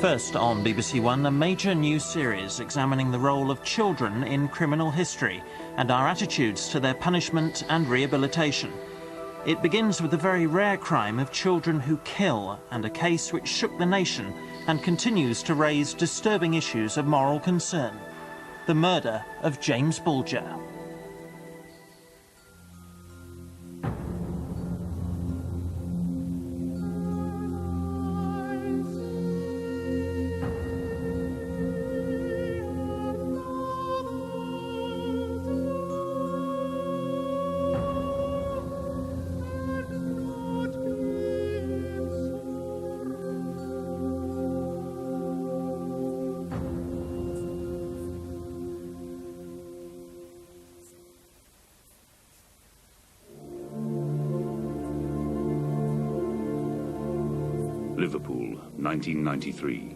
First on BBC One, a major new series examining the role of children in criminal history and our attitudes to their punishment and rehabilitation. It begins with the very rare crime of children who kill, and a case which shook the nation and continues to raise disturbing issues of moral concern. The murder of James Bulger. Liverpool, 1993.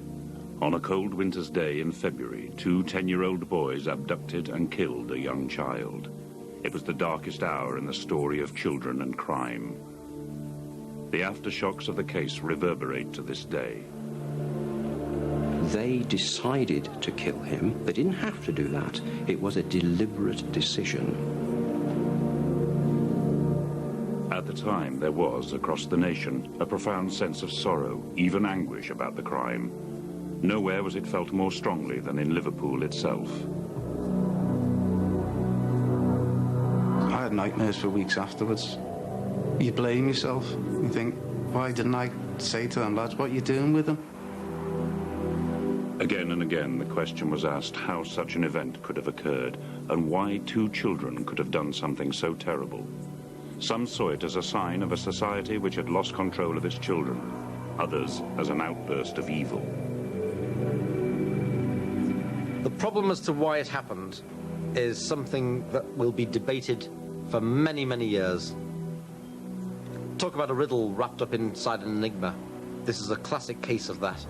On a cold winter's day in February, two 10-year-old boys abducted and killed a young child. It was the darkest hour in the story of children and crime. The aftershocks of the case reverberate to this day. They decided to kill him. They didn't have to do that. It was a deliberate decision. At the time, there was, across the nation, a profound sense of sorrow, even anguish about the crime. Nowhere was it felt more strongly than in Liverpool itself. I had nightmares for weeks afterwards. You blame yourself. You think, why didn't I say to them, lads, what are you doing with them? Again and again, the question was asked how such an event could have occurred and why two children could have done something so terrible. Some saw it as a sign of a society which had lost control of its children, others as an outburst of evil. The problem as to why it happened is something that will be debated for many, many years. Talk about a riddle wrapped up inside an enigma. This is a classic case of that.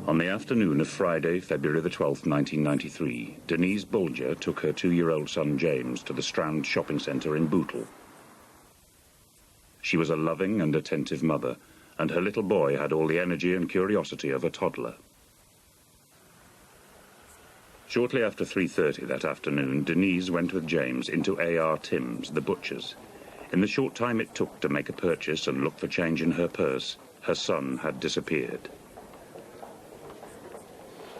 On the afternoon of Friday, February the 12th, 1993, James Bulger took her 2-year-old son James to the Strand shopping centre in Bootle. She was a loving and attentive mother, and her little boy had all the energy and curiosity of a toddler. Shortly after 3:30 that afternoon, Denise went with James into A.R. Tim's, the butcher's. In the short time it took to make a purchase and look for change in her purse, her son had disappeared.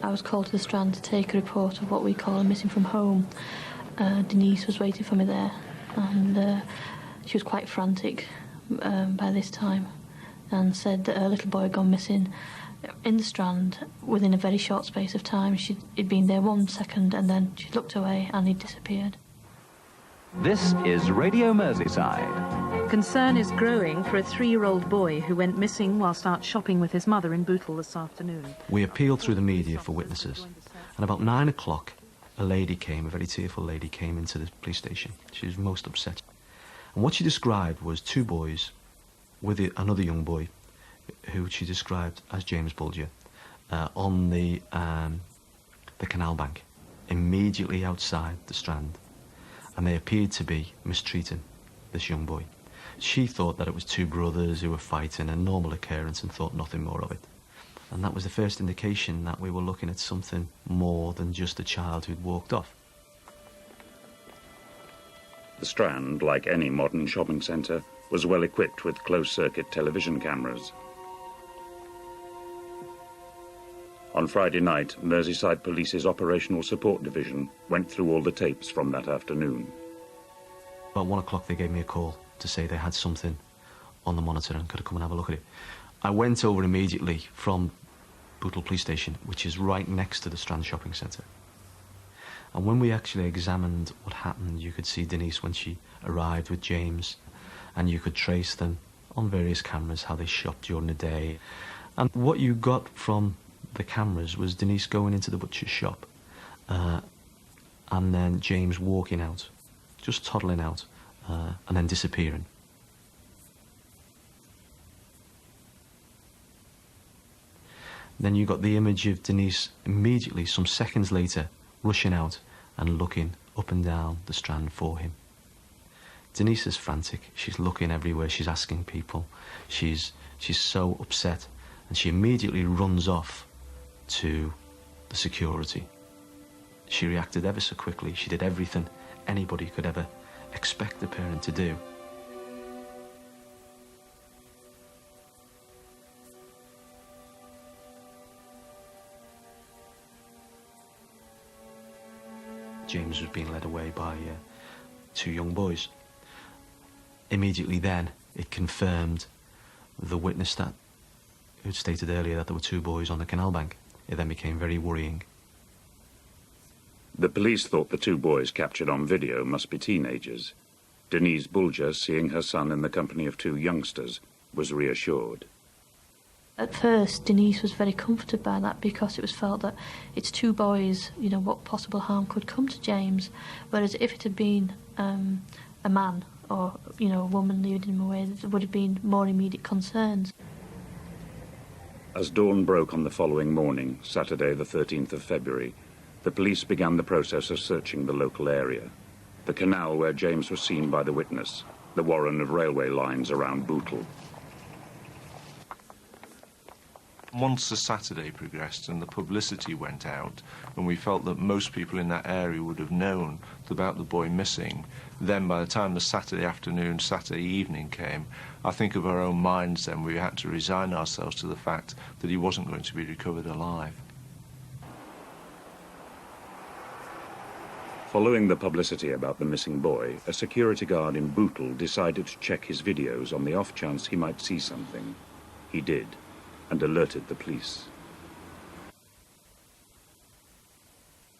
I was called to the Strand to take a report of what we call a missing from home. Denise was waiting for me there, and she was quite frantic by this time, and said that her little boy had gone missing in the Strand within a very short space of time. He'd been there 1 second, and then she looked away and he'd disappeared. This is Radio Merseyside. Concern is growing for a 3-year-old boy who went missing whilst out shopping with his mother in Bootle this afternoon. We appealed through the media for witnesses, and about 9 o'clock, a very tearful lady came into the police station. She was most upset. And what she described was 2 boys with another young boy, who she described as James Bulger, on the canal bank, immediately outside the Strand. And they appeared to be mistreating this young boy. She thought that it was 2 brothers who were fighting, a normal occurrence, and thought nothing more of it. And that was the first indication that we were looking at something more than just a child who'd walked off. The Strand, like any modern shopping centre, was well equipped with closed-circuit television cameras. On Friday night, Merseyside Police's Operational Support Division went through all the tapes from that afternoon. About 1 o'clock they gave me a call to say they had something on the monitor and could I come and have a look at it. I went over immediately from Bootle Police Station, which is right next to the Strand Shopping Centre. And when we actually examined what happened, you could see Denise when she arrived with James, and you could trace them on various cameras, how they shopped during the day. And what you got from the cameras was Denise going into the butcher's shop, and then James walking out, just toddling out, and then disappearing. Then you got the image of Denise immediately, some seconds later, rushing out and looking up and down the Strand for him. Denise is frantic. She's looking everywhere. She's asking people. She's so upset, and she immediately runs off to the security. She reacted ever so quickly. She did everything anybody could ever expect a parent to do. James was being led away by two young boys. Immediately then, it confirmed the witness that who'd stated earlier that there were two boys on the canal bank. It then became very worrying. The police thought the two boys captured on video must be teenagers. James Bulger, seeing her son in the company of two youngsters, was reassured. At first, Denise was very comforted by that because it was felt that it's two boys, you know, what possible harm could come to James. Whereas if it had been a man or, you know, a woman leading him away, there would have been more immediate concerns. As dawn broke on the following morning, Saturday the 13th of February, the police began the process of searching the local area. The canal where James was seen by the witness, the warren of railway lines around Bootle. Once the Saturday progressed and the publicity went out, and we felt that most people in that area would have known about the boy missing, then by the time the Saturday afternoon, Saturday evening came, I think of our own minds then we had to resign ourselves to the fact that he wasn't going to be recovered alive. Following the publicity about the missing boy, a security guard in Bootle decided to check his videos on the off chance he might see something. He did, and alerted the police.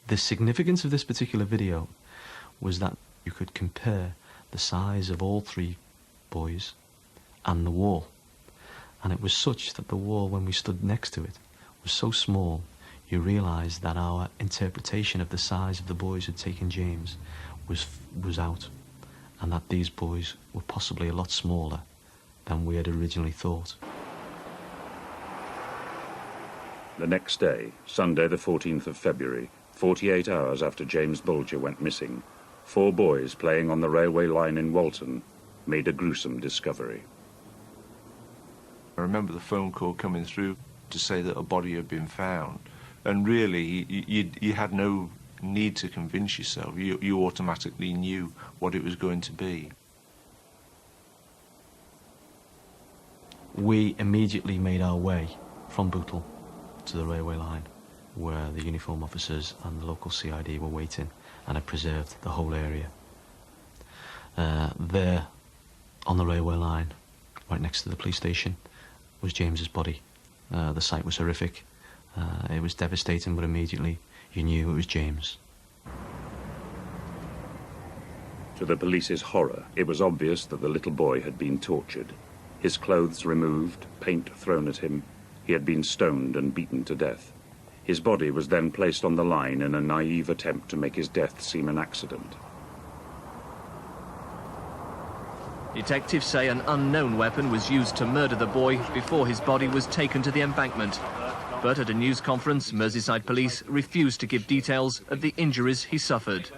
The significance of this particular video was that you could compare the size of all three boys and the wall. And it was such that the wall, when we stood next to it, was so small, you realised that our interpretation of the size of the boys who had taken James was out, and that these boys were possibly a lot smaller than we had originally thought. The next day, Sunday the 14th of February, 48 hours after James Bulger went missing, 4 boys playing on the railway line in Walton made a gruesome discovery. I remember the phone call coming through to say that a body had been found, and really you had no need to convince yourself. You automatically knew what it was going to be. We immediately made our way from Bootle to the railway line, where the uniform officers and the local CID were waiting and had preserved the whole area. There, on the railway line, right next to the police station, was James's body. The sight was horrific. It was devastating, but immediately you knew it was James. To the police's horror, it was obvious that the little boy had been tortured. His clothes removed, paint thrown at him. He had been stoned and beaten to death. His body was then placed on the line in a naive attempt to make his death seem an accident. Detectives say an unknown weapon was used to murder the boy before his body was taken to the embankment. But at a news conference, Merseyside Police refused to give details of the injuries he suffered.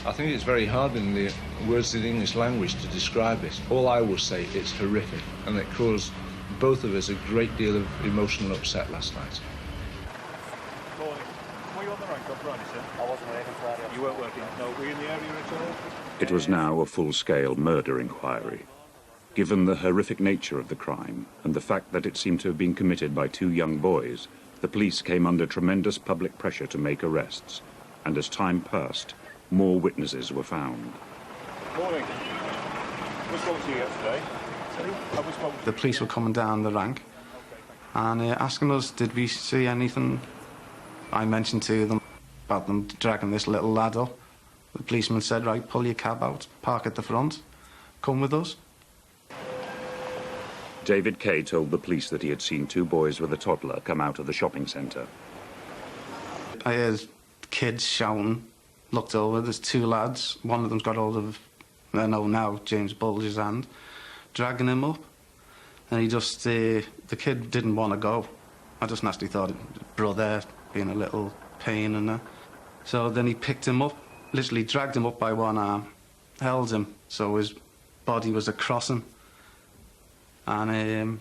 I think it's very hard in the words of the English language to describe it. All I will say, it's horrific, and it caused both of us a great deal of emotional upset last night. Morning. Were you on the rank on Friday, sir? I wasn't working Friday. You weren't working? No. Were you in the area at all? It was now a full-scale murder inquiry. Given the horrific nature of the crime and the fact that it seemed to have been committed by 2 young boys, the police came under tremendous public pressure to make arrests, and as time passed, more witnesses were found. Morning. We spoke to you yesterday. The police were coming down the rank and asking us, did we see anything? I mentioned to them about them dragging this little lad up. The policeman said, right, pull your cab out, park at the front, come with us. David Kay told the police that he had seen 2 boys with a toddler come out of the shopping centre. I heard kids shouting, looked over, there's 2 lads, one of them's got hold of, I know now, James Bulger's hand, dragging him up, and he just, the kid didn't want to go. I just naturally thought, brother, being a little pain and that. So then he picked him up, literally dragged him up by one arm, held him so his body was across him, and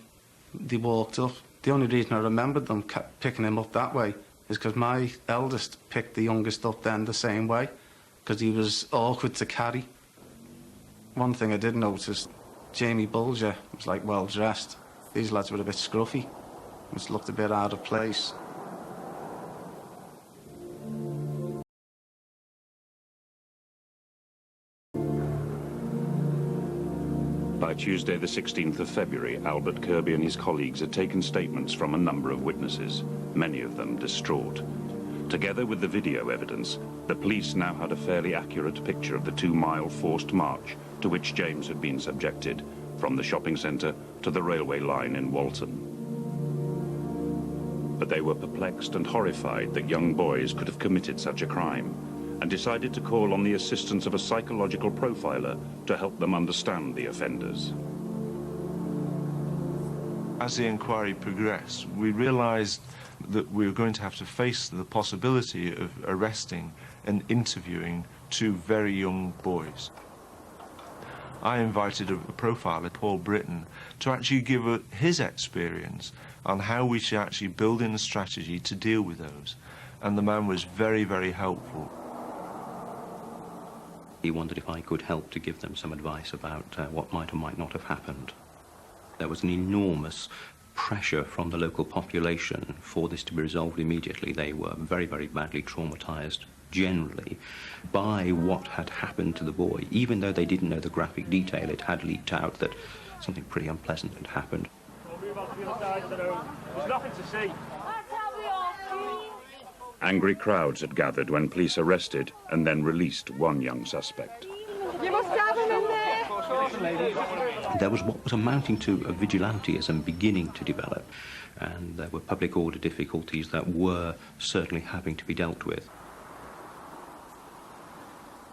they walked up. The only reason I remembered them picking him up that way is because my eldest picked the youngest up then the same way, because he was awkward to carry. One thing I did notice, James Bulger was like well dressed. These lads were a bit scruffy, which looked a bit out of place. By Tuesday the 16th of February, Albert Kirby and his colleagues had taken statements from a number of witnesses, many of them distraught. Together with the video evidence, the police now had a fairly accurate picture of the 2-mile forced march to which James had been subjected, from the shopping centre to the railway line in Walton. But they were perplexed and horrified that young boys could have committed such a crime, and decided to call on the assistance of a psychological profiler to help them understand the offenders. As the inquiry progressed, we realised that we were going to have to face the possibility of arresting and interviewing 2 very young boys. I invited a profiler, Paul Britton, to actually give his experience on how we should actually build in a strategy to deal with those. And the man was very, very helpful. He wondered if I could help to give them some advice about what might or might not have happened. There was an enormous pressure from the local population for this to be resolved immediately. They were very, very badly traumatised, generally, by what had happened to the boy. Even though they didn't know the graphic detail, it had leaked out that something pretty unpleasant had happened. We'll move on to the other side of the road. There's nothing to see. Angry crowds had gathered when police arrested and then released one young suspect. You must have him in there. There was what was amounting to a vigilantism beginning to develop, and there were public order difficulties that were certainly having to be dealt with.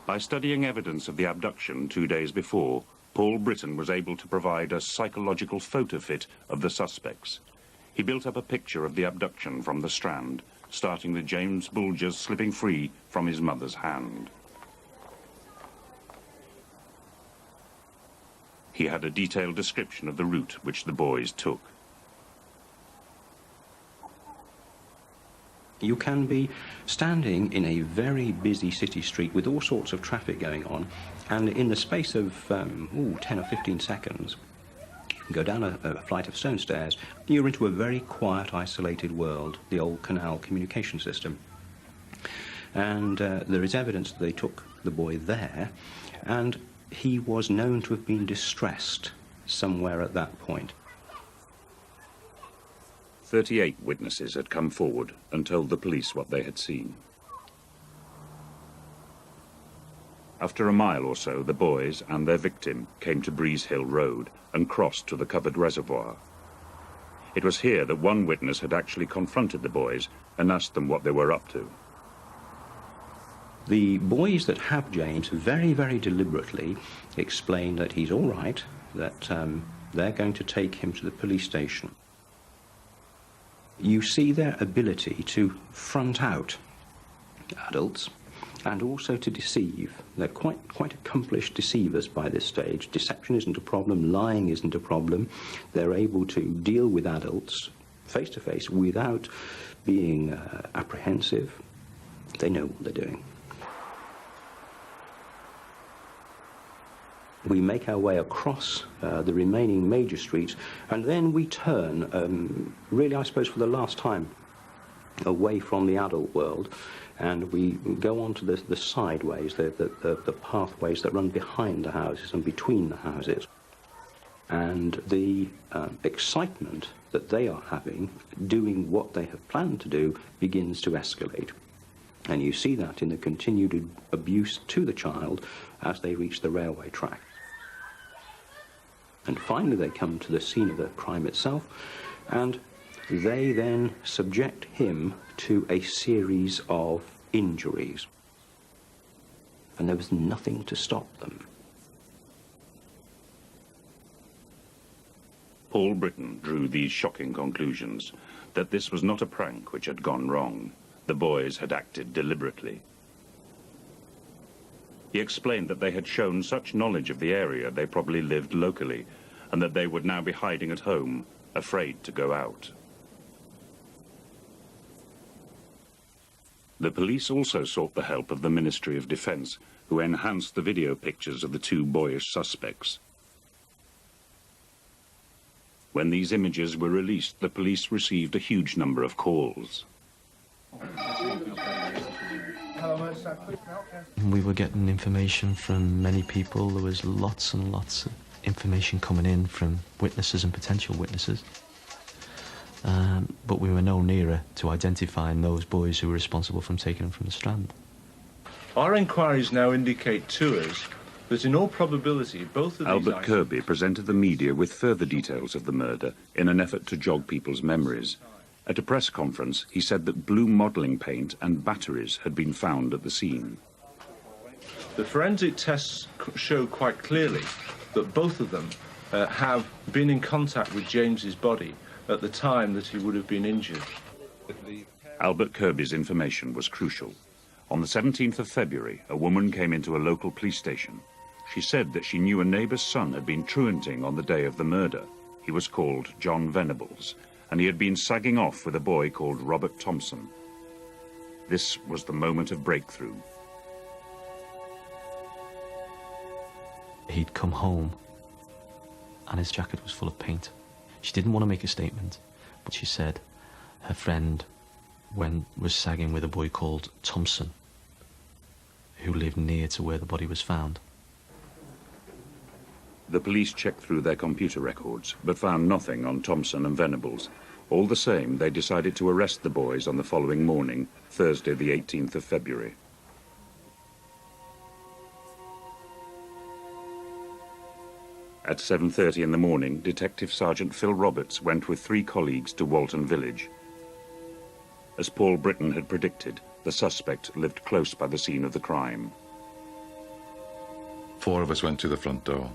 By studying evidence of the abduction 2 days before, Paul Britton was able to provide a psychological photo fit of the suspects. He built up a picture of the abduction from the Strand, starting with James Bulger slipping free from his mother's hand. He had a detailed description of the route which the boys took. You can be standing in a very busy city street with all sorts of traffic going on, and in the space of 10 or 15 seconds, you can go down a flight of stone stairs, you're into a very quiet, isolated world, the old canal communication system. And there is evidence that they took the boy there, and he was known to have been distressed somewhere at that point. 38 witnesses had come forward and told the police what they had seen. After a mile or so, the boys and their victim came to Breeze Hill Road and crossed to the covered reservoir. It was here that one witness had actually confronted the boys and asked them what they were up to. The boys that have James very, very deliberately explain that he's all right, that they're going to take him to the police station. You see their ability to front out adults and also to deceive. They're quite accomplished deceivers by this stage. Deception isn't a problem, lying isn't a problem. They're able to deal with adults face to face without being apprehensive. They know what they're doing. We make our way across the remaining major streets, and then we turn, really I suppose for the last time, away from the adult world, and we go on to the sideways, the pathways that run behind the houses and between the houses. And the excitement that they are having, doing what they have planned to do, begins to escalate. And you see that in the continued abuse to the child as they reach the railway track. And finally they come to the scene of the crime itself, and they then subject him to a series of injuries. And there was nothing to stop them. Paul Britton drew these shocking conclusions, that this was not a prank which had gone wrong. The boys had acted deliberately. He explained that they had shown such knowledge of the area they probably lived locally, and that they would now be hiding at home, afraid to go out. The police also sought the help of the Ministry of Defence, who enhanced the video pictures of the two boyish suspects. When these images were released, the police received a huge number of calls. We were getting information from many people. There was lots and lots of information coming in from witnesses and potential witnesses. But we were no nearer to identifying those boys who were responsible for taking them from the Strand. Our inquiries now indicate to us that in all probability both of these Albert Kirby presented the media with further details of the murder in an effort to jog people's memories. At a press conference, he said that blue modelling paint and batteries had been found at the scene. The forensic tests show quite clearly that both of them have been in contact with James's body at the time that he would have been injured. Albert Kirby's information was crucial. On the 17th of February, a woman came into a local police station. She said that she knew a neighbour's son had been truanting on the day of the murder. He was called John Venables, and he had been sagging off with a boy called Robert Thompson. This was the moment of breakthrough. He'd come home, and his jacket was full of paint. She didn't want to make a statement, but she said her friend was sagging with a boy called Thompson, who lived near to where the body was found. The police checked through their computer records, but found nothing on Thompson and Venables. All the same, they decided to arrest the boys on the following morning, Thursday the 18th of February. At 7:30 in the morning, Detective Sergeant Phil Roberts went with 3 colleagues to Walton Village. As Paul Britton had predicted, the suspect lived close by the scene of the crime. 4 of us went to the front door.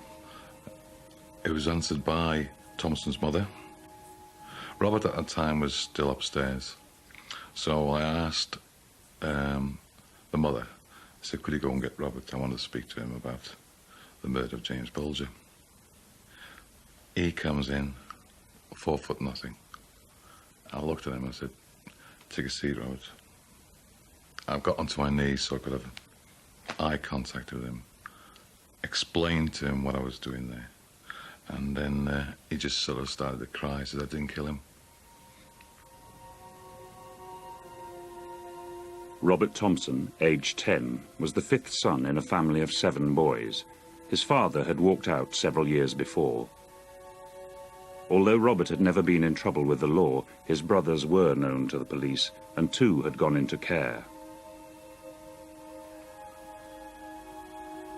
It was answered by Thompson's mother. Robert at the time was still upstairs. So I asked the mother, I said, could you go and get Robert? I want to speak to him about the murder of James Bulger. He comes in, 4 foot nothing. I looked at him and I said, take a seat, Robert. I got onto my knees so I could have eye contact with him, explained to him what I was doing there. And then he just sort of started to cry, said I didn't kill him. Robert Thompson, aged 10, was the 5th son in a family of 7 boys. His father had walked out several years before. Although Robert had never been in trouble with the law, his brothers were known to the police, and 2 had gone into care.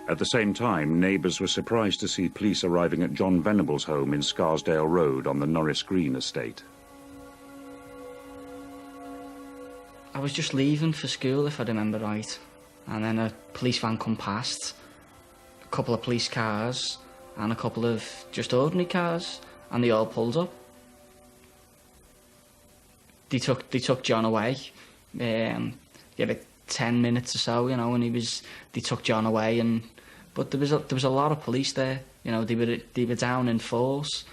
At the same time, neighbours were surprised to see police arriving at John Venables' home in Scarsdale Road on the Norris Green estate. I was just leaving for school, if I remember right, and then a police van come past, a couple of police cars and a couple of just ordinary cars, and they all pulled up. They took John away. About 10 minutes or so, you know, and they took John away, but there was a lot of police there, you know. They were down in force.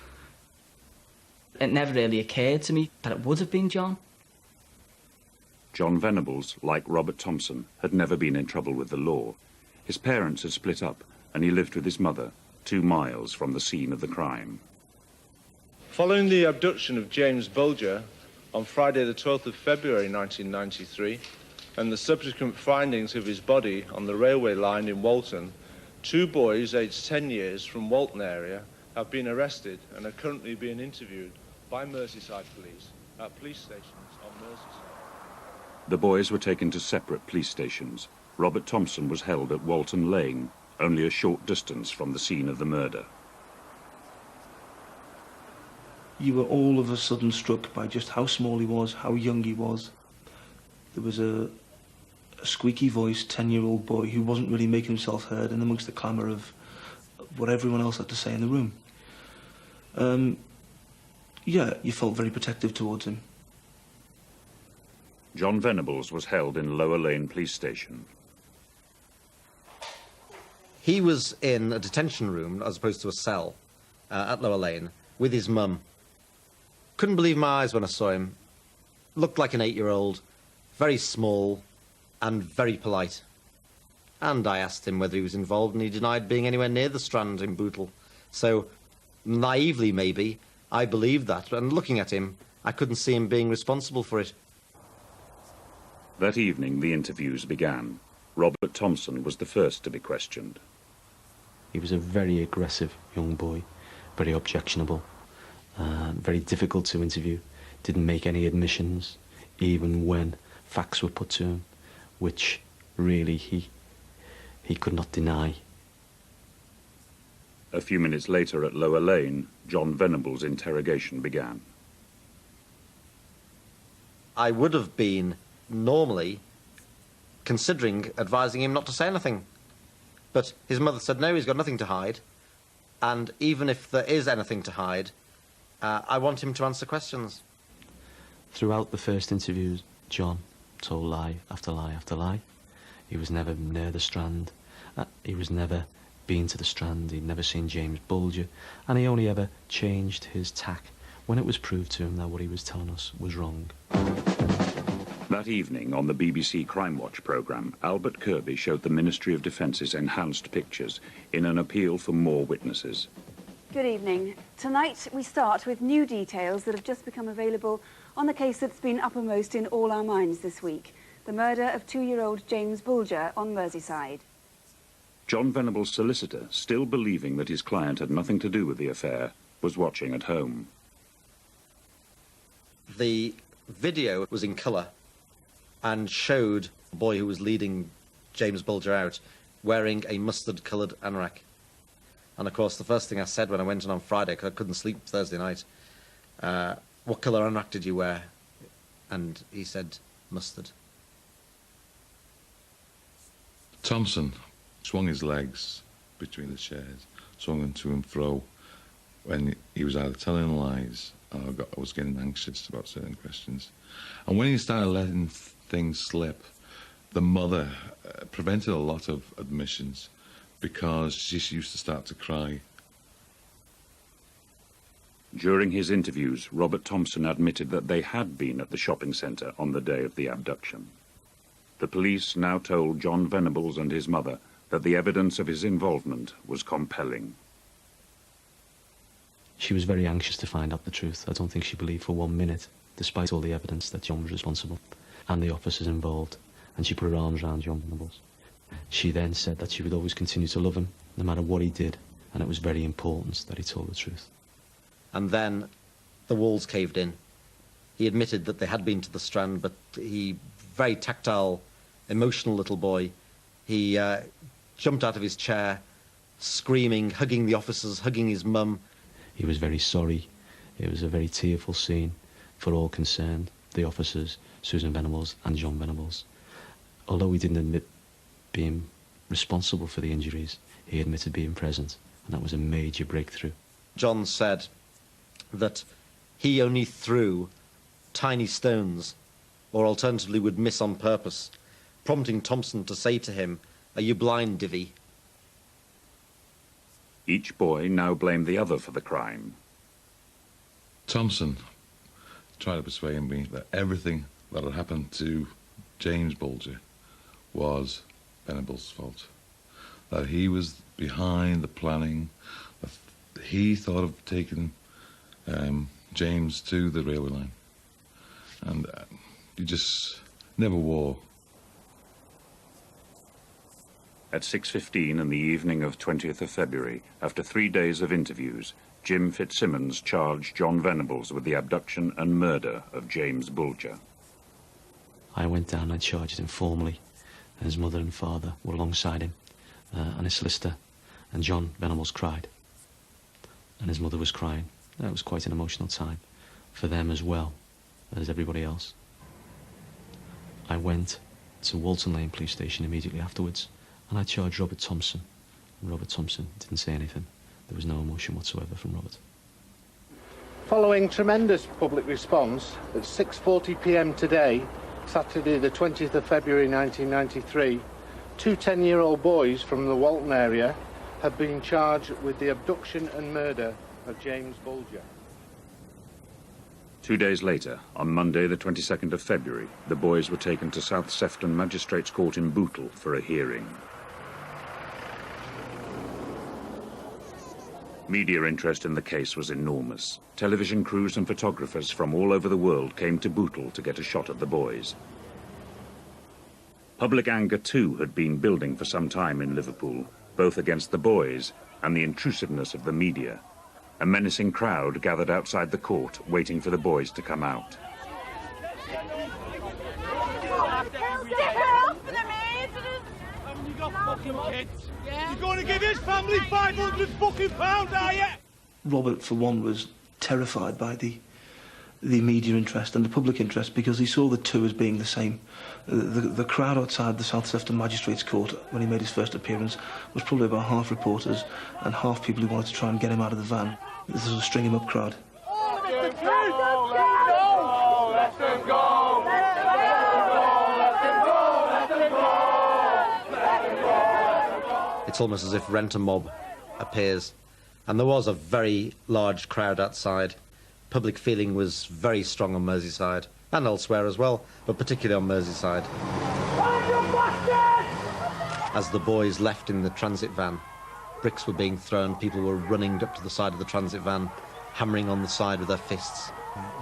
It never really occurred to me that it would have been John. John Venables, like Robert Thompson, had never been in trouble with the law. His parents had split up, and he lived with his mother, 2 miles from the scene of the crime. Following the abduction of James Bulger on Friday the 12th of February 1993, and the subsequent findings of his body on the railway line in Walton, 2 boys aged 10 years from Walton area have been arrested and are currently being interviewed by Merseyside police at police stations on Merseyside. The boys were taken to separate police stations. Robert Thompson was held at Walton Lane, only a short distance from the scene of the murder. You were all of a sudden struck by just how small he was, how young he was. There was a squeaky-voiced 10-year-old boy who wasn't really making himself heard in amongst the clamour of what everyone else had to say in the room. Yeah, you felt very protective towards him. John Venables was held in Lower Lane Police Station. He was in a detention room, as opposed to a cell, at Lower Lane, with his mum. Couldn't believe my eyes when I saw him. Looked like an 8-year-old, very small and very polite. And I asked him whether he was involved, and he denied being anywhere near the Strand in Bootle. So, naively maybe, I believed that, and looking at him, I couldn't see him being responsible for it. That evening, the interviews began. Robert Thompson was the first to be questioned. He was a very aggressive young boy, very objectionable, very difficult to interview, didn't make any admissions, even when facts were put to him, which really he could not deny. A few minutes later at Lower Lane, John Venable's interrogation began. I would have been, normally, considering advising him not to say anything. But his mother said, no, he's got nothing to hide. And even if there is anything to hide, I want him to answer questions. Throughout the first interviews, John told lie after lie after lie. He was never near the Strand. He was never been to the Strand. He'd never seen James Bulger. And he only ever changed his tack when it was proved to him that what he was telling us was wrong. That evening, on the BBC Crime Watch programme, Albert Kirby showed the Ministry of Defence's enhanced pictures in an appeal for more witnesses. Good evening. Tonight we start with new details that have just become available on the case that's been uppermost in all our minds this week, the murder of 2-year-old James Bulger on Merseyside. John Venable's solicitor, still believing that his client had nothing to do with the affair, was watching at home. The video was in colour and showed the boy who was leading James Bulger out wearing a mustard-coloured anorak. And, of course, the first thing I said when I went in on Friday, because I couldn't sleep Thursday night, what colour anorak did you wear? And he said, mustard. Thompson swung his legs between the chairs, swung them to and fro when he was either telling lies or I was getting anxious about certain questions. And when he started letting things slip, the mother prevented a lot of admissions because she used to start to cry. During his interviews, Robert Thompson admitted that they had been at the shopping centre on the day of the abduction. The police now told John Venables and his mother that the evidence of his involvement was compelling. She was very anxious to find out the truth. I don't think she believed for 1 minute, despite all the evidence, that John was responsible and the officers involved, and she put her arms around John Venables. She then said that she would always continue to love him, no matter what he did, and it was very important that he told the truth. And then the walls caved in. He admitted that they had been to the Strand, but he, very tactile, emotional little boy, he jumped out of his chair, screaming, hugging the officers, hugging his mum. He was very sorry. It was a very tearful scene for all concerned, the officers, Susan Venables and John Venables. Although he didn't admit being responsible for the injuries, he admitted being present, and that was a major breakthrough. John said that he only threw tiny stones, or alternatively would miss on purpose, prompting Thompson to say to him, "Are you blind, divvy?" Each boy now blamed the other for the crime. Thompson tried to persuade me that everything that had happened to James Bulger was Venable's fault. That he was behind the planning, that he thought of taking James to the railway line. And he just never wore. At 6:15 in the evening of 20th of February, after 3 days of interviews, Jim Fitzsimmons charged John Venables with the abduction and murder of James Bulger. I went down and charged him formally, and his mother and father were alongside him, and his solicitor, and John Venables cried. And his mother was crying. That was quite an emotional time for them as well as everybody else. I went to Walton Lane police station immediately afterwards, and I charged Robert Thompson. And Robert Thompson didn't say anything. There was no emotion whatsoever from Robert. Following tremendous public response, at 6:40 p.m. today, Saturday the 20th of February 1993, Two 10-year-old boys from the Walton area have been charged with the abduction and murder of James Bulger. 2 days later, on Monday the 22nd of February, the boys were taken to South Sefton Magistrates Court in Bootle for a hearing. Media interest in the case was enormous. Television crews and photographers from all over the world came to Bootle to get a shot at the boys. Public anger too had been building for some time in Liverpool, both against the boys and the intrusiveness of the media. A menacing crowd gathered outside the court, waiting for the boys to come out. You're going to give his family £500 are you? Robert, for one, was terrified by the media interest and the public interest because he saw the two as being the same. The crowd outside the South Sefton Magistrates Court when he made his first appearance was probably about half reporters and half people who wanted to try and get him out of the van. This was a string him up crowd. It's almost as if Rent a Mob appears. And there was a very large crowd outside. Public feeling was very strong on Merseyside, and elsewhere as well, but particularly on Merseyside. As the boys left in the transit van, bricks were being thrown, people were running up to the side of the transit van, hammering on the side with their fists.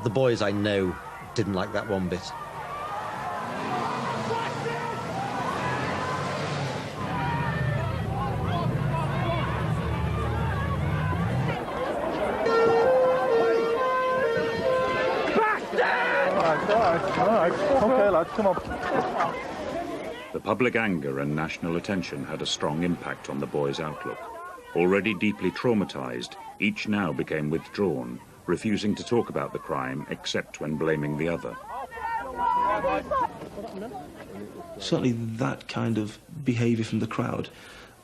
The boys, I know, didn't like that one bit. Okay, lads, come on. The public anger and national attention had a strong impact on the boys' outlook. Already deeply traumatized, each now became withdrawn, refusing to talk about the crime except when blaming the other. Certainly that kind of behaviour from the crowd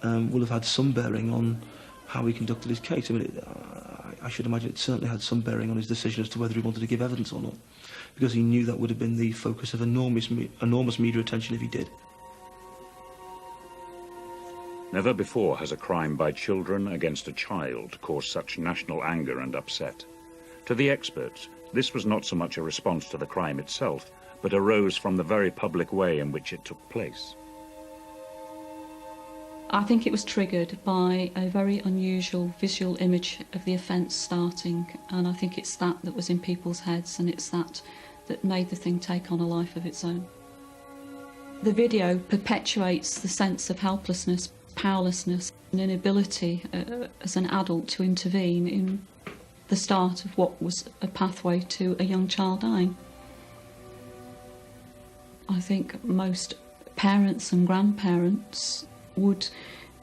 will have had some bearing on how he conducted his case. I mean, I should imagine it certainly had some bearing on his decision as to whether he wanted to give evidence or not, because he knew that would have been the focus of enormous media attention if he did. Never before has a crime by children against a child caused such national anger and upset. To the experts, this was not so much a response to the crime itself, but arose from the very public way in which it took place. I think it was triggered by a very unusual visual image of the offence starting, and I think it's that was in people's heads, and it's that made the thing take on a life of its own. The video perpetuates the sense of helplessness, powerlessness, and inability as an adult to intervene in the start of what was a pathway to a young child dying. I think most parents and grandparents would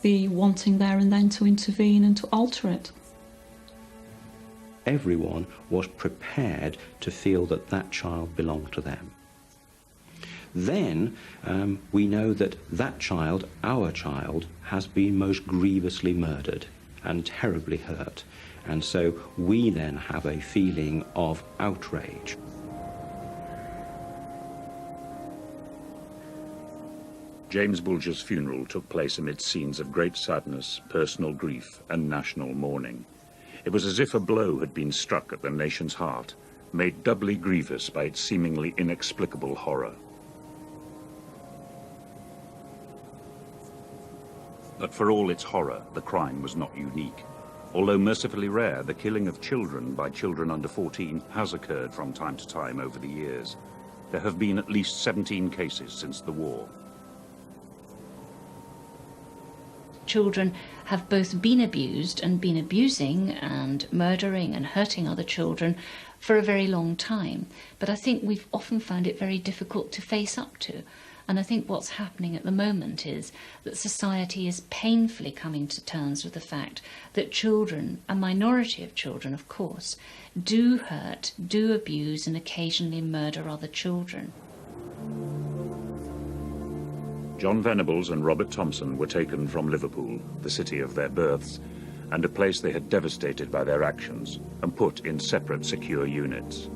be wanting there and then to intervene and to alter it. Everyone was prepared to feel that that child belonged to them. Then we know that that child, our child, has been most grievously murdered and terribly hurt. And so we then have a feeling of outrage. James Bulger's funeral took place amid scenes of great sadness, personal grief, and national mourning. It was as if a blow had been struck at the nation's heart, made doubly grievous by its seemingly inexplicable horror. But for all its horror, the crime was not unique. Although mercifully rare, the killing of children by children under 14 has occurred from time to time over the years. There have been at least 17 cases since the war. Children have both been abused and been abusing and murdering and hurting other children for a very long time. But I think we've often found it very difficult to face up to. And I think what's happening at the moment is that society is painfully coming to terms with the fact that children, a minority of children of course, do hurt, do abuse and occasionally murder other children. John Venables and Robert Thompson were taken from Liverpool, the city of their births, and a place they had devastated by their actions, and put in separate secure units.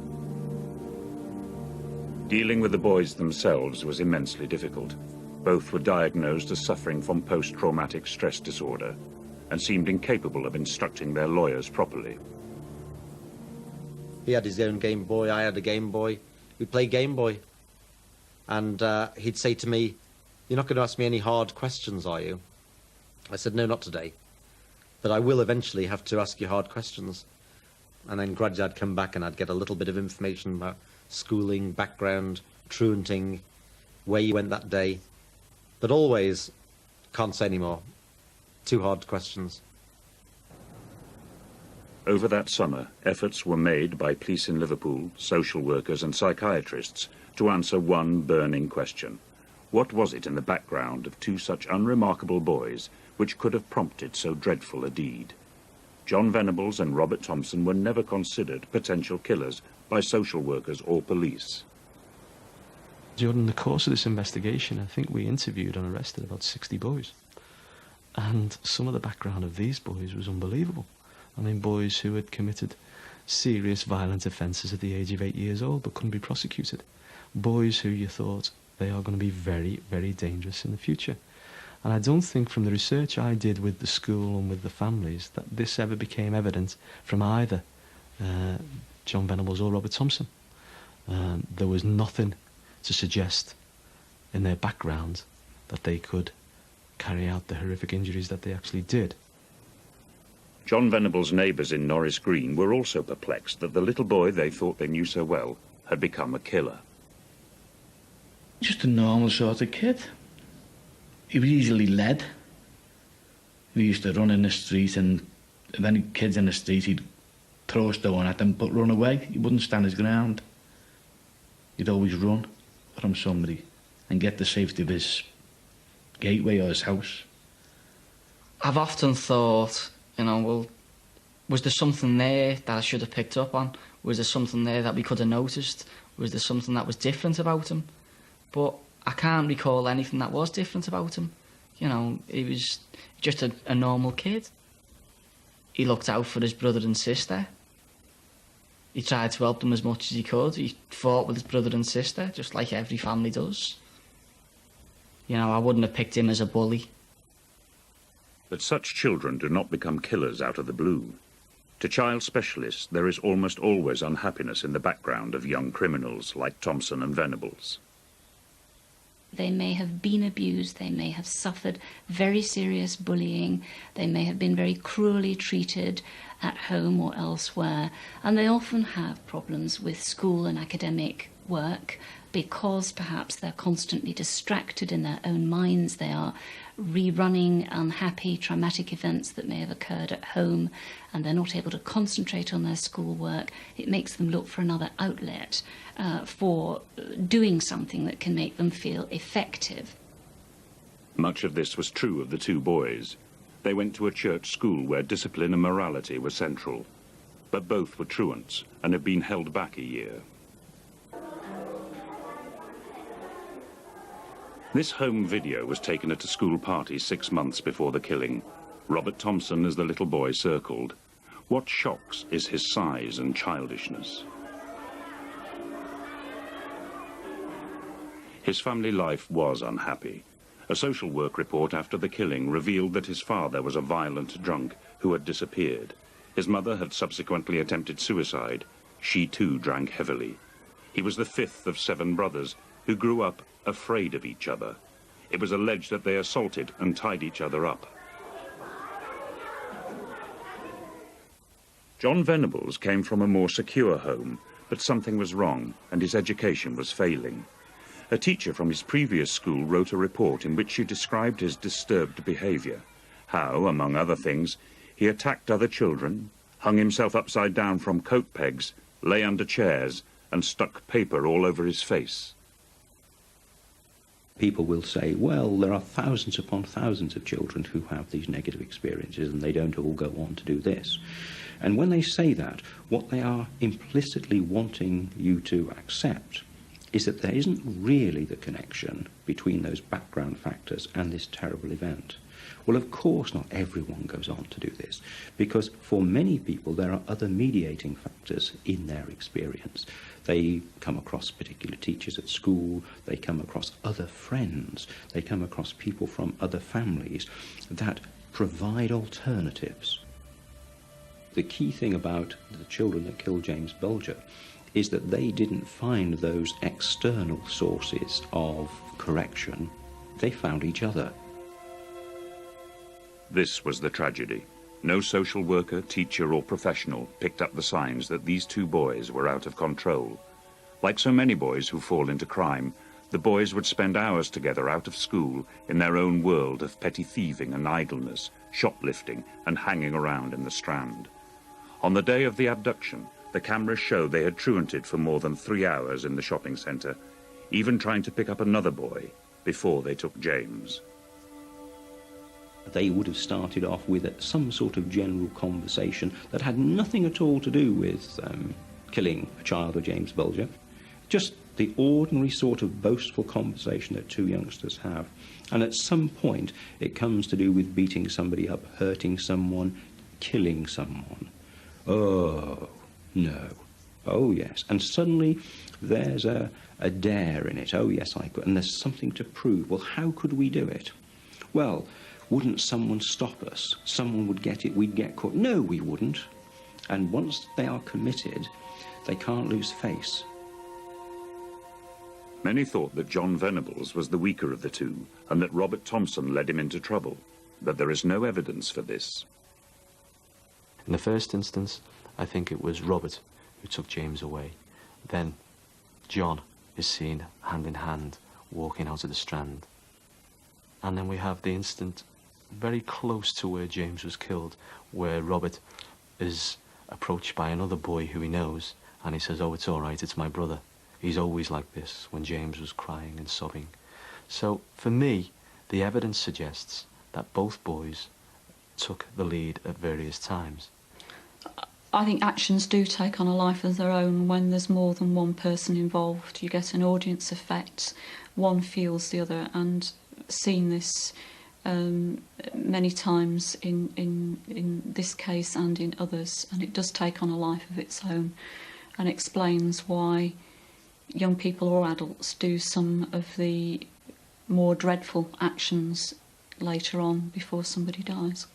Dealing with the boys themselves was immensely difficult. Both were diagnosed as suffering from post-traumatic stress disorder and seemed incapable of instructing their lawyers properly. He had his own Game Boy, I had a Game Boy. We'd play Game Boy. And he'd say to me, "You're not going to ask me any hard questions, are you?" I said, "No, not today. But I will eventually have to ask you hard questions." And then gradually I'd come back and I'd get a little bit of information about schooling, background, truanting, where you went that day. But always, can't say any more. Too hard questions. Over that summer, efforts were made by police in Liverpool, social workers and psychiatrists to answer one burning question. What was it in the background of two such unremarkable boys which could have prompted so dreadful a deed? John Venables and Robert Thompson were never considered potential killers by social workers or police. During the course of this investigation, I think we interviewed and arrested about 60 boys. And some of the background of these boys was unbelievable. I mean, boys who had committed serious violent offences at the age of 8 years old but couldn't be prosecuted. Boys who you thought they are going to be very, very dangerous in the future. And I don't think from the research I did with the school and with the families that this ever became evident from either John Venables or Robert Thompson. There was nothing to suggest in their background that they could carry out the horrific injuries that they actually did. John Venables' neighbours in Norris Green were also perplexed that the little boy they thought they knew so well had become a killer. Just a normal sort of kid. He was easily led. We used to run in the street, and if any kids in the street, he'd throw a stone at them but run away. He wouldn't stand his ground. He'd always run from somebody and get the safety of his gateway or his house. I've often thought, you know, well, was there something there that I should have picked up on? Was there something there that we could have noticed? Was there something that was different about him? But I can't recall anything that was different about him. You know, he was just a normal kid. He looked out for his brother and sister. He tried to help them as much as he could. He fought with his brother and sister, just like every family does. You know, I wouldn't have picked him as a bully. But such children do not become killers out of the blue. To child specialists, there is almost always unhappiness in the background of young criminals like Thompson and Venables. They may have been abused, they may have suffered very serious bullying, they may have been very cruelly treated at home or elsewhere, and they often have problems with school and academic work because perhaps they're constantly distracted in their own minds. They are rerunning unhappy, traumatic events that may have occurred at home, and they're not able to concentrate on their schoolwork. It makes them look for another outlet for doing something that can make them feel effective. Much of this was true of the two boys. They went to a church school where discipline and morality were central, but both were truants and had been held back a year. This home video was taken at a school party 6 months before the killing. Robert Thompson is the little boy circled. What shocks is his size and childishness. His family life was unhappy. A social work report after the killing revealed that his father was a violent drunk who had disappeared. His mother had subsequently attempted suicide. She too drank heavily. He was the fifth of 7 brothers who grew up afraid of each other. It was alleged that they assaulted and tied each other up. John Venables came from a more secure home, but something was wrong and his education was failing. A teacher from his previous school wrote a report in which she described his disturbed behaviour, how, among other things, he attacked other children, hung himself upside down from coat pegs, lay under chairs, and stuck paper all over his face. People will say, well, there are thousands upon thousands of children who have these negative experiences and they don't all go on to do this. And when they say that, what they are implicitly wanting you to accept is that there isn't really the connection between those background factors and this terrible event. Well, of course not everyone goes on to do this, because for many people there are other mediating factors in their experience. They come across particular teachers at school, they come across other friends, they come across people from other families that provide alternatives. The key thing about the children that killed James Bulger is that they didn't find those external sources of correction. They found each other. This was the tragedy. No social worker, teacher or professional picked up the signs that these two boys were out of control. Like so many boys who fall into crime, the boys would spend hours together out of school in their own world of petty thieving and idleness, shoplifting and hanging around in the Strand. On the day of the abduction, the cameras show they had truanted for more than 3 hours in the shopping centre, even trying to pick up another boy before they took James. They would have started off with some sort of general conversation that had nothing at all to do with killing a child of James Bulger. Just the ordinary sort of boastful conversation that two youngsters have. And at some point, it comes to do with beating somebody up, hurting someone, killing someone. Oh, no. Oh, yes. And suddenly, there's a dare in it. Oh, yes, I could. And there's something to prove. Well, how could we do it? Well, wouldn't someone stop us? Someone would get it, we'd get caught. No, we wouldn't. And once they are committed, they can't lose face. Many thought that John Venables was the weaker of the two, and that Robert Thompson led him into trouble. But there is no evidence for this. In the first instance, I think it was Robert who took James away. Then John is seen hand in hand walking out of the Strand. And then we have the instant very close to where James was killed, where Robert is approached by another boy who he knows, and he says, "Oh, it's all right, it's my brother. He's always like this," when James was crying and sobbing. So, for me, the evidence suggests that both boys took the lead at various times. I think actions do take on a life of their own when there's more than one person involved. You get an audience effect, one feels the other, and seen this many times in this case and in others, and it does take on a life of its own and explains why young people or adults do some of the more dreadful actions later on before somebody dies.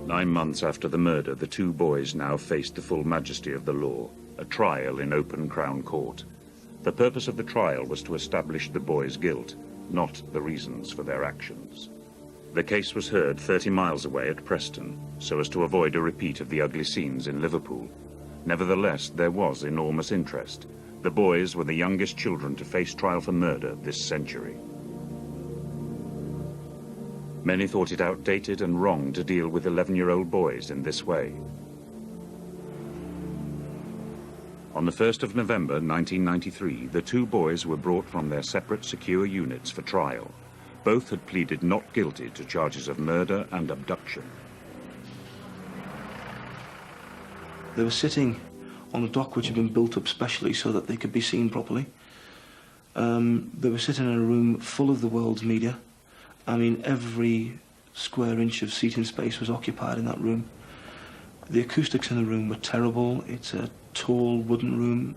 Nine months after the murder, the two boys now faced the full majesty of the law, a trial in open Crown Court. The purpose of the trial was to establish the boys' guilt, not the reasons for their actions. The case was heard 30 miles away at Preston, so as to avoid a repeat of the ugly scenes in Liverpool. Nevertheless, there was enormous interest. The boys were the youngest children to face trial for murder this century. Many thought it outdated and wrong to deal with 11-year-old boys in this way. On the 1st of November 1993, the two boys were brought from their separate secure units for trial. Both had pleaded not guilty to charges of murder and abduction. They were sitting on a dock which had been built up specially so that they could be seen properly. They were sitting in a room full of the world's media. I mean, every square inch of seating space was occupied in that room. The acoustics in the room were terrible. It's a tall wooden room.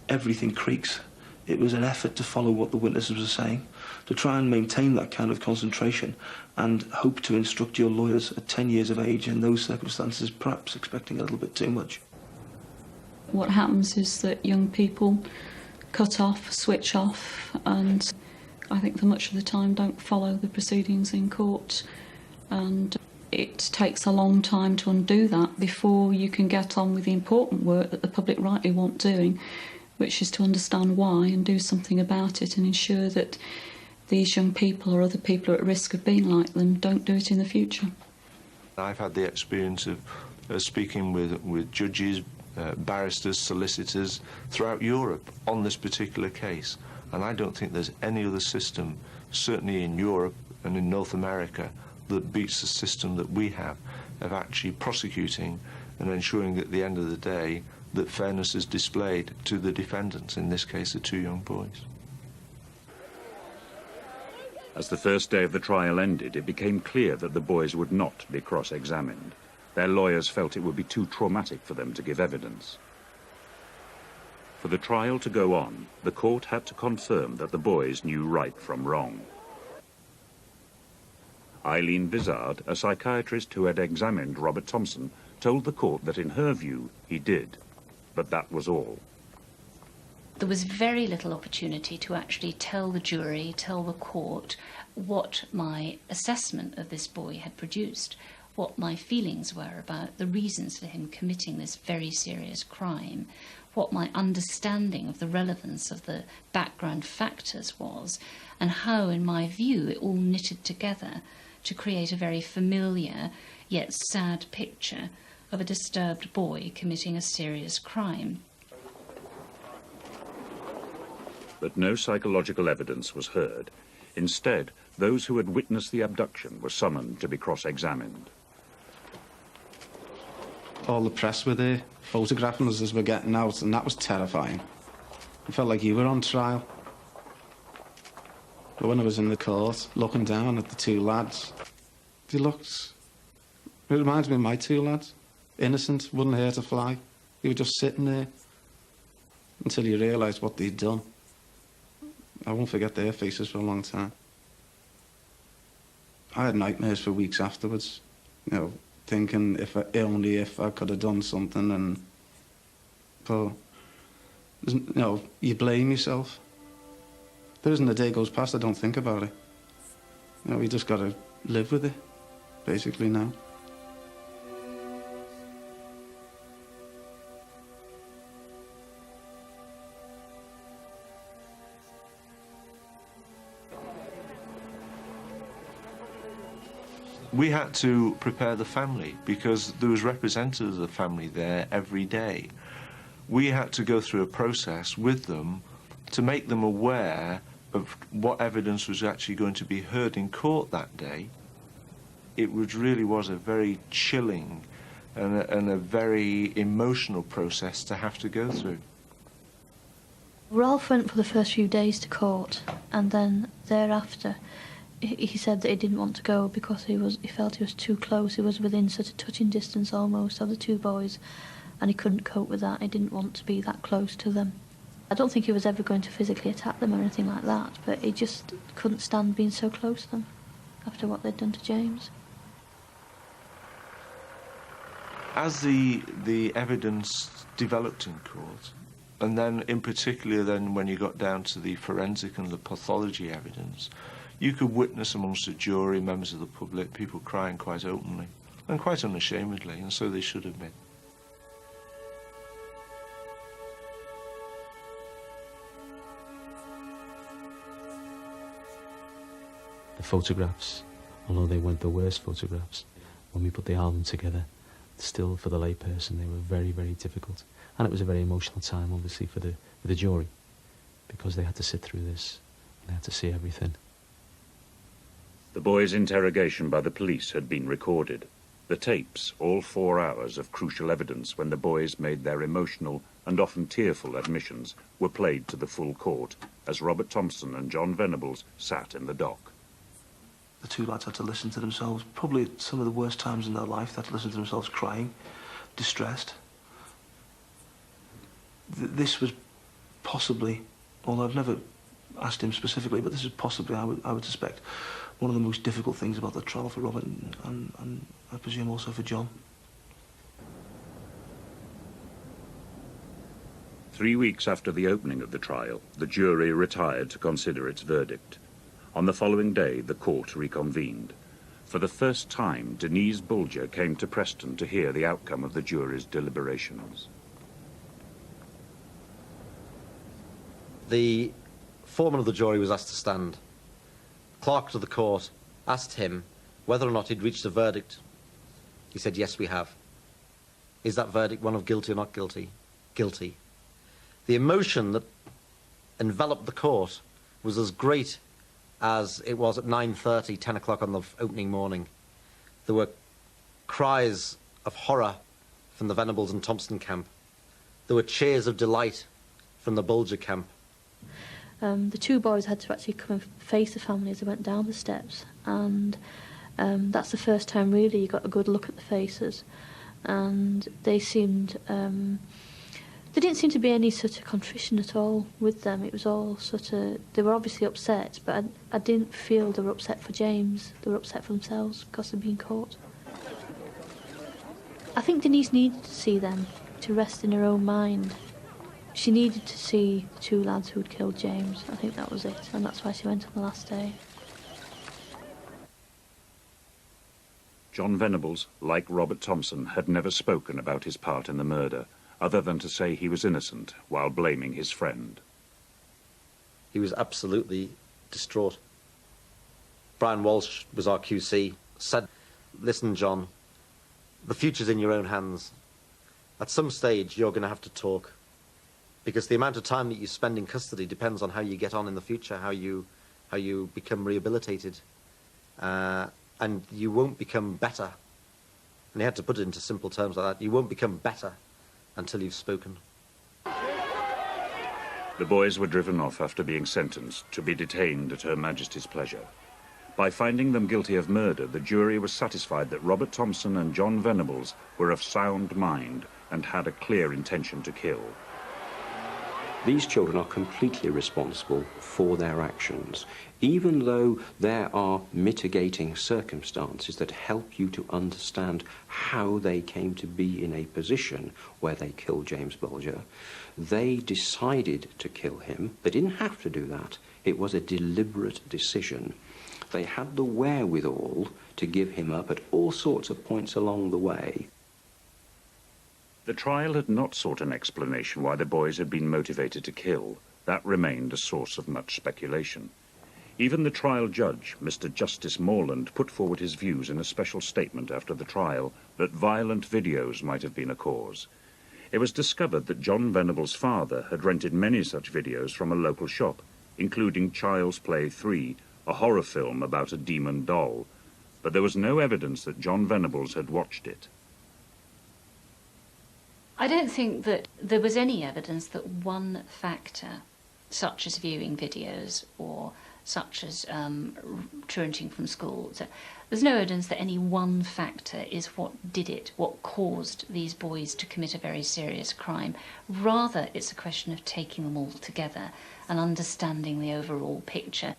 Everything creaks. It was an effort to follow what the witnesses were saying, to try and maintain that kind of concentration and hope to instruct your lawyers at 10 years of age in those circumstances, perhaps expecting a little bit too much. What happens is that young people cut off, switch off, and I think for much of the time don't follow the proceedings in court, and it takes a long time to undo that before you can get on with the important work that the public rightly want doing, which is to understand why and do something about it and ensure that these young people or other people who are at risk of being like them don't do it in the future. I've had the experience of speaking with judges, barristers, solicitors throughout Europe on this particular case, and I don't think there's any other system, certainly in Europe and in North America, that beats the system that we have of actually prosecuting and ensuring that at the end of the day that fairness is displayed to the defendants, in this case the two young boys. As the first day of the trial ended, it became clear that the boys would not be cross-examined. Their lawyers felt it would be too traumatic for them to give evidence. For the trial to go on, the court had to confirm that the boys knew right from wrong. Eileen Vizard, a psychiatrist who had examined Robert Thompson, told the court that in her view he did, but that was all. There was very little opportunity to actually tell the jury, tell the court, what my assessment of this boy had produced, what my feelings were about the reasons for him committing this very serious crime, what my understanding of the relevance of the background factors was, and how, in my view, it all knitted together to create a very familiar yet sad picture of a disturbed boy committing a serious crime. But no psychological evidence was heard. Instead, those who had witnessed the abduction were summoned to be cross-examined. All the press were there, photographing us as we're getting out, and that was terrifying. It felt like you were on trial. But when I was in the court, looking down at the two lads, they looked... It reminds me of my two lads. Innocent, wouldn't hurt a fly. They were just sitting there until you realised what they'd done. I won't forget their faces for a long time. I had nightmares for weeks afterwards, you know, thinking if I could have done something, but you know, you blame yourself. There isn't a day goes past I don't think about it. You know, you just got to live with it, basically, now. We had to prepare the family because there was representatives of the family there every day. We had to go through a process with them to make them aware of what evidence was actually going to be heard in court that day. It really was a very chilling and a very emotional process to have to go through. Ralph went for the first few days to court, and then thereafter he said that he didn't want to go because he felt he was too close. He was within sort of touching distance almost of the two boys, and he couldn't cope with that. He didn't want to be that close to them. I don't think he was ever going to physically attack them or anything like that, but he just couldn't stand being so close to them after what they'd done to James. As the evidence developed in court, and then in particular then when you got down to the forensic and the pathology evidence, you could witness amongst the jury, members of the public, people crying quite openly and quite unashamedly, and so they should have been. The photographs, although they weren't the worst photographs, when we put the album together, still for the layperson they were very, very difficult. And it was a very emotional time, obviously, for the jury, because they had to sit through this and they had to see everything. The boys' interrogation by the police had been recorded. The tapes, all 4 hours of crucial evidence when the boys made their emotional and often tearful admissions, were played to the full court as Robert Thompson and John Venables sat in the dock. The two lads had to listen to themselves, probably at some of the worst times in their life. They had to listen to themselves crying, distressed. This was possibly, although I've never asked him specifically, but this is possibly, I would suspect, one of the most difficult things about the trial for Robert and I presume also for John. 3 weeks after the opening of the trial, the jury retired to consider its verdict. On the following day, the court reconvened. For the first time, James Bulger came to Preston to hear the outcome of the jury's deliberations. The foreman of the jury was asked to stand. Clerk to the court asked him whether or not he'd reached a verdict. He said, yes, we have. Is that verdict one of guilty or not guilty? Guilty. The emotion that enveloped the court was as great as it was at 9:30, 10 o'clock on the opening morning. There were cries of horror from the Venables and Thompson camp. There were cheers of delight from the Bulger camp. The two boys had to actually come and face the family as they went down the steps, and that's the first time really you got a good look at the faces, and they seemed... there didn't seem to be any sort of contrition at all with them. It was all sort of... They were obviously upset, but I didn't feel they were upset for James. They were upset for themselves because they'd been caught. I think Denise needed to see them to rest in her own mind. She needed to see the two lads who'd killed James. I think that was it, and that's why she went on the last day. John Venables, like Robert Thompson, had never spoken about his part in the murder, other than to say he was innocent while blaming his friend. He was absolutely distraught. Brian Walsh was our QC, said, "Listen, John, the future's in your own hands. At some stage, you're going to have to talk, because the amount of time that you spend in custody depends on how you get on in the future, how you become rehabilitated, and you won't become better." And he had to put it into simple terms like that. You won't become better until you've spoken. The boys were driven off after being sentenced to be detained at Her Majesty's pleasure. By finding them guilty of murder, the jury was satisfied that Robert Thompson and John Venables were of sound mind and had a clear intention to kill. These children are completely responsible for their actions, even though there are mitigating circumstances that help you to understand how they came to be in a position where they killed James Bulger. They decided to kill him. They didn't have to do that. It was a deliberate decision. They had the wherewithal to give him up at all sorts of points along the way. The trial had not sought an explanation why the boys had been motivated to kill. That remained a source of much speculation. Even the trial judge, Mr. Justice Morland, put forward his views in a special statement after the trial that violent videos might have been a cause. It was discovered that John Venables' father had rented many such videos from a local shop, including Child's Play 3, a horror film about a demon doll, but there was no evidence that John Venables had watched it. I don't think that there was any evidence that one factor, such as viewing videos or such as truanting from school, there's no evidence that any one factor is what did it, what caused these boys to commit a very serious crime. Rather, it's a question of taking them all together and understanding the overall picture.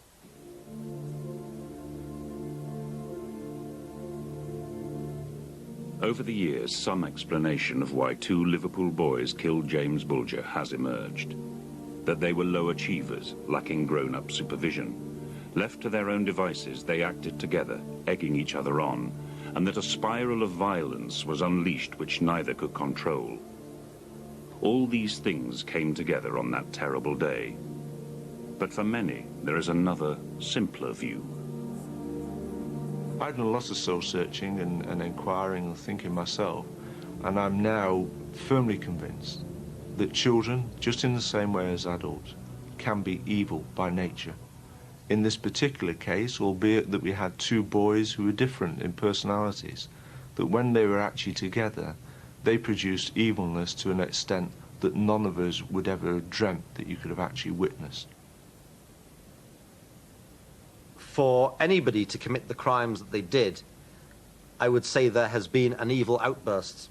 Over the years, some explanation of why two Liverpool boys killed James Bulger has emerged. That they were low achievers, lacking grown-up supervision. Left to their own devices, they acted together, egging each other on, and that a spiral of violence was unleashed which neither could control. All these things came together on that terrible day. But for many, there is another, simpler view. I've done a lot of soul-searching and inquiring and thinking myself, and I'm now firmly convinced that children, just in the same way as adults, can be evil by nature. In this particular case, albeit that we had two boys who were different in personalities, that when they were actually together, they produced evilness to an extent that none of us would ever have dreamt that you could have actually witnessed. For anybody to commit the crimes that they did, I would say there has been an evil outburst.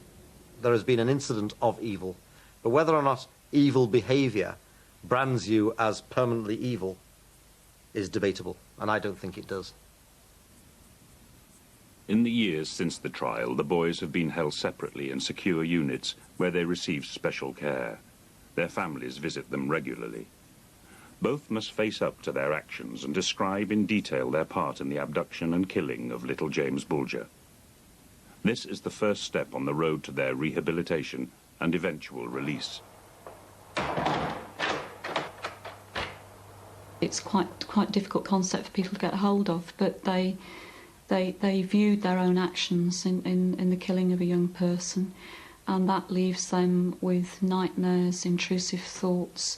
There has been an incident of evil. But whether or not evil behaviour brands you as permanently evil is debatable, and I don't think it does. In the years since the trial, the boys have been held separately in secure units where they receive special care. Their families visit them regularly. Both must face up to their actions and describe in detail their part in the abduction and killing of little James Bulger. This is the first step on the road to their rehabilitation and eventual release. It's quite a difficult concept for people to get hold of, but they viewed their own actions in the killing of a young person, and that leaves them with nightmares, intrusive thoughts,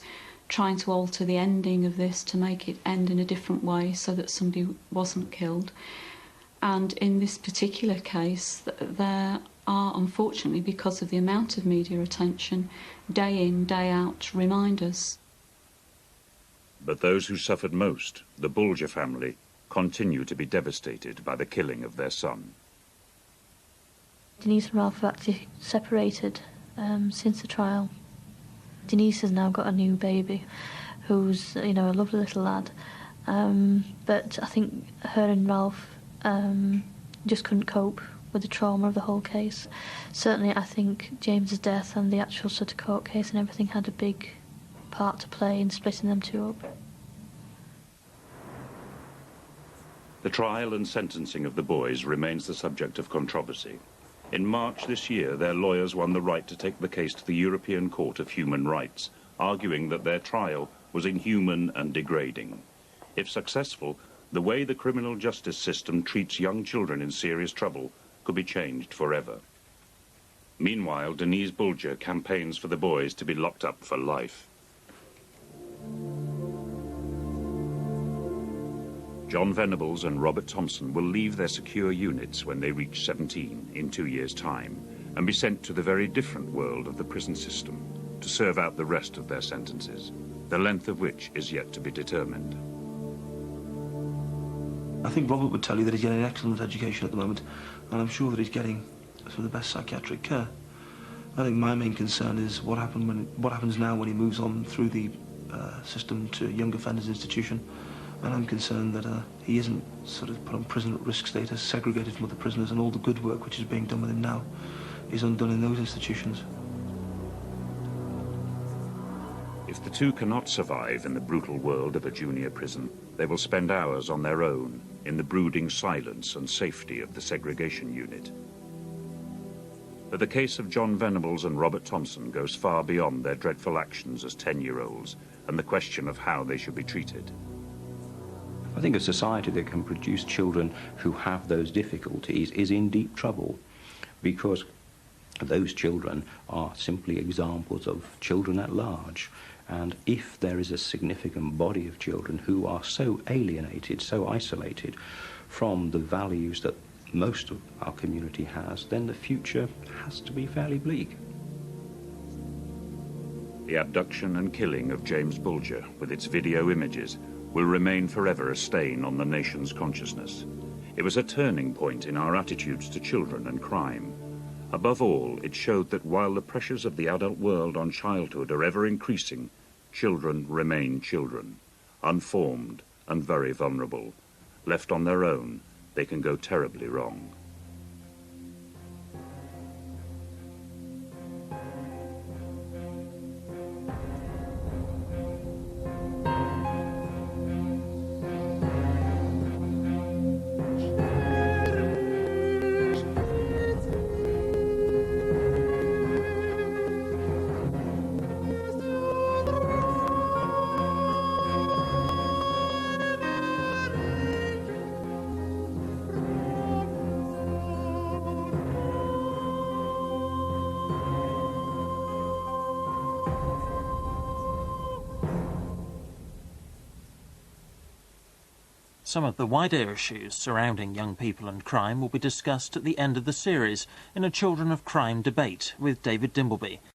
trying to alter the ending of this to make it end in a different way so that somebody wasn't killed. And in this particular case, there are, unfortunately, because of the amount of media attention, day in, day out, reminders. But those who suffered most, the Bulger family, continue to be devastated by the killing of their son. Denise and Ralph have actually separated since the trial. Denise has now got a new baby who's, you know, a lovely little lad. But I think her and Ralph just couldn't cope with the trauma of the whole case. Certainly I think James's death and the actual Sutter Court case and everything had a big part to play in splitting them two up. The trial and sentencing of the boys remains the subject of controversy. In March this year, their lawyers won the right to take the case to the European Court of Human Rights, arguing that their trial was inhuman and degrading. If successful, the way the criminal justice system treats young children in serious trouble could be changed forever. Meanwhile, Denise Bulger campaigns for the boys to be locked up for life. John Venables and Robert Thompson will leave their secure units when they reach 17 in 2 years' time and be sent to the very different world of the prison system to serve out the rest of their sentences, the length of which is yet to be determined. I think Robert would tell you that he's getting an excellent education at the moment, and I'm sure that he's getting some of the best psychiatric care. I think my main concern is what happens now when he moves on through the system to young offenders institution. And I'm concerned that he isn't sort of put on prison at risk status, segregated from other prisoners, and all the good work which is being done with him now is undone in those institutions. If the two cannot survive in the brutal world of a junior prison, they will spend hours on their own in the brooding silence and safety of the segregation unit. But the case of John Venables and Robert Thompson goes far beyond their dreadful actions as 10-year-olds and the question of how they should be treated. I think a society that can produce children who have those difficulties is in deep trouble, because those children are simply examples of children at large. And if there is a significant body of children who are so alienated, so isolated from the values that most of our community has, then the future has to be fairly bleak. The abduction and killing of James Bulger, with its video images, will remain forever a stain on the nation's consciousness. It was a turning point in our attitudes to children and crime. Above all, it showed that while the pressures of the adult world on childhood are ever increasing, children remain children, unformed and very vulnerable. Left on their own, they can go terribly wrong. Some of the wider issues surrounding young people and crime will be discussed at the end of the series in a Children of Crime debate with David Dimbleby.